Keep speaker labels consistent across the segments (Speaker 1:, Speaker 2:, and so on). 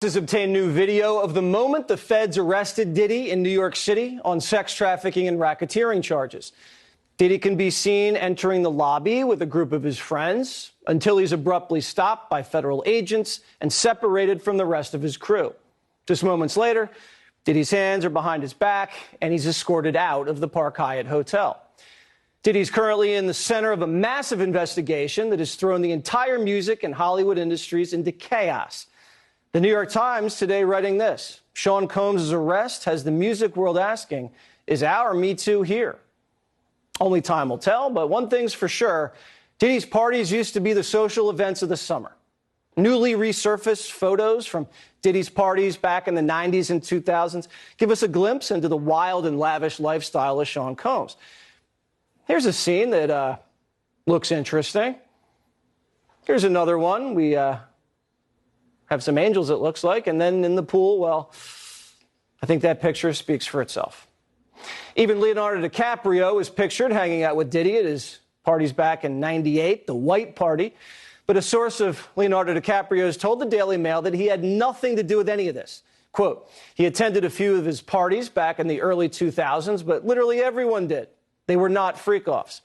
Speaker 1: Has obtained new video of the moment the feds arrested Diddy in New York City on sex trafficking and racketeering charges. Diddy can be seen entering the lobby with a group of his friends until he's abruptly stopped by federal agents and separated from the rest of his crew. Just moments later, Diddy's hands are behind his back and he's escorted out of the Park Hyatt Hotel. Diddy's currently in the center of a massive investigation that has thrown the entire music and Hollywood industries into chaos. The New York Times today writing this: Sean Combs' arrest has the music world asking, is our Me Too here? Only time will tell, but one thing's for sure, Diddy's parties used to be the social events of the summer. Newly resurfaced photos from Diddy's parties back in the 90s and 2000s give us a glimpse into the wild and lavish lifestyle of Sean Combs. Here's a scene that looks interesting. Here's another one. We have some angels, it looks like, and then in the pool, well, I think that picture speaks for itself. Even Leonardo DiCaprio is pictured hanging out with Diddy at his parties back in '98, the White Party. But a source of Leonardo DiCaprio's told the Daily Mail that he had nothing to do with any of this. Quote, he attended a few of his parties back in the early 2000s, but literally everyone did. They were not freak-offs.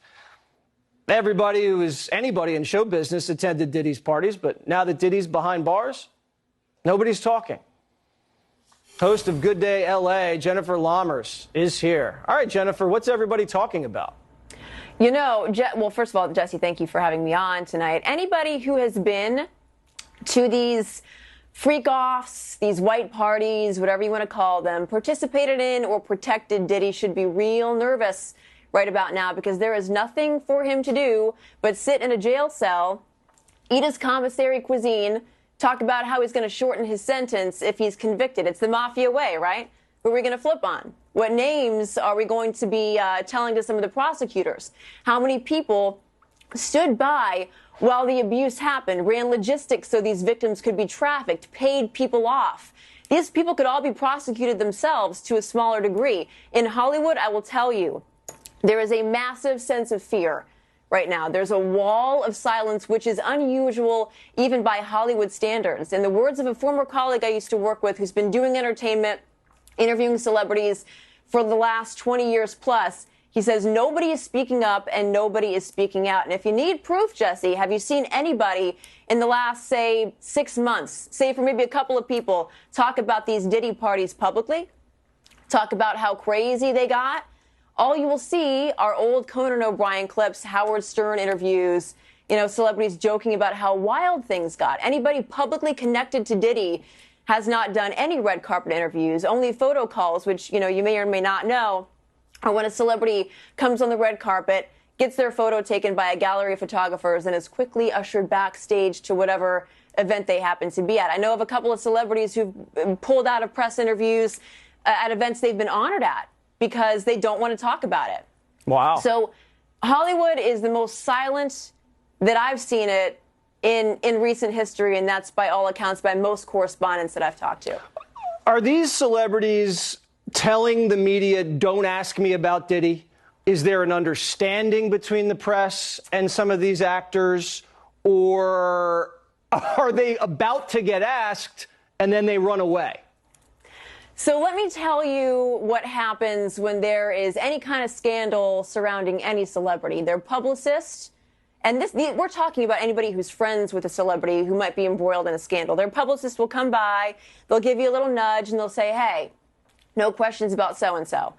Speaker 1: Everybody who was anybody in show business attended Diddy's parties, but now that Diddy's behind bars, nobody's talking. Host of Good Day LA, Jennifer Lammers, is here. All right, Jennifer, what's everybody talking about?
Speaker 2: You know, well, first of all, Jesse, thank you for having me on tonight. Anybody who has been to these freak-offs, these white parties, whatever you want to call them, participated in or protected Diddy should be real nervous right about now, because there is nothing for him to do but sit in a jail cell, eat his commissary cuisine, talk about how he's going to shorten his sentence if he's convicted. It's the mafia way, right? Who are we going to flip on? What names are we going to be telling to some of the prosecutors? How many people stood by while the abuse happened, ran logistics so these victims could be trafficked, paid people off? These people could all be prosecuted themselves to a smaller degree. In Hollywood, I will tell you, there is a massive sense of fear right now. There's a wall of silence, which is unusual even by Hollywood standards. In the words of a former colleague I used to work with who's been doing entertainment, interviewing celebrities for the last 20 years plus, he says nobody is speaking up and nobody is speaking out. And if you need proof, Jesse, have you seen anybody in the last, say, 6 months, say for maybe a couple of people, talk about these Diddy parties publicly? Talk about how crazy they got? All you will see are old Conan O'Brien clips, Howard Stern interviews, you know, celebrities joking about how wild things got. Anybody publicly connected to Diddy has not done any red carpet interviews, only photo calls, which, you know, you may or may not know, are when a celebrity comes on the red carpet, gets their photo taken by a gallery of photographers, and is quickly ushered backstage to whatever event they happen to be at. I know of a couple of celebrities who've pulled out of press interviews at events they've been honored at, because they don't want to talk about it.
Speaker 1: Wow.
Speaker 2: So Hollywood is the most silent that I've seen it in recent history, and that's by all accounts by most correspondents that I've talked to.
Speaker 1: Are these celebrities telling the media, don't ask me about Diddy? Is there an understanding between the press and some of these actors? Or are they about to get asked and then they run away?
Speaker 2: So let me tell you what happens when there is any kind of scandal surrounding any celebrity. Their publicist, and we're talking about anybody who's friends with a celebrity who might be embroiled in a scandal. Their publicist will come by, they'll give you a little nudge, and they'll say, hey, no questions about so-and-so.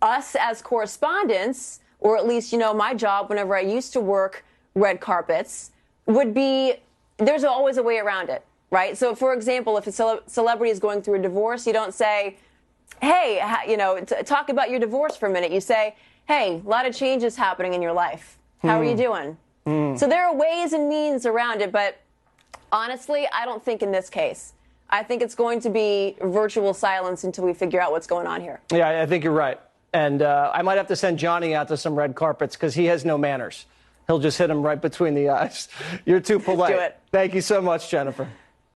Speaker 2: Us as correspondents, or at least, you know, my job whenever I used to work red carpets, would be, there's always a way around it. Right? So, for example, if a celebrity is going through a divorce, you don't say, hey, you know, talk about your divorce for a minute. You say, hey, a lot of changes happening in your life. How are you doing? So there are ways and means around it, but honestly, I don't think in this case. I think it's going to be virtual silence until we figure out what's going on here.
Speaker 1: Yeah, I think you're right. And I might have to send Johnny out to some red carpets because he has no manners. He'll just hit him right between the eyes. You're too polite.
Speaker 2: Do it.
Speaker 1: Thank you so much, Jennifer.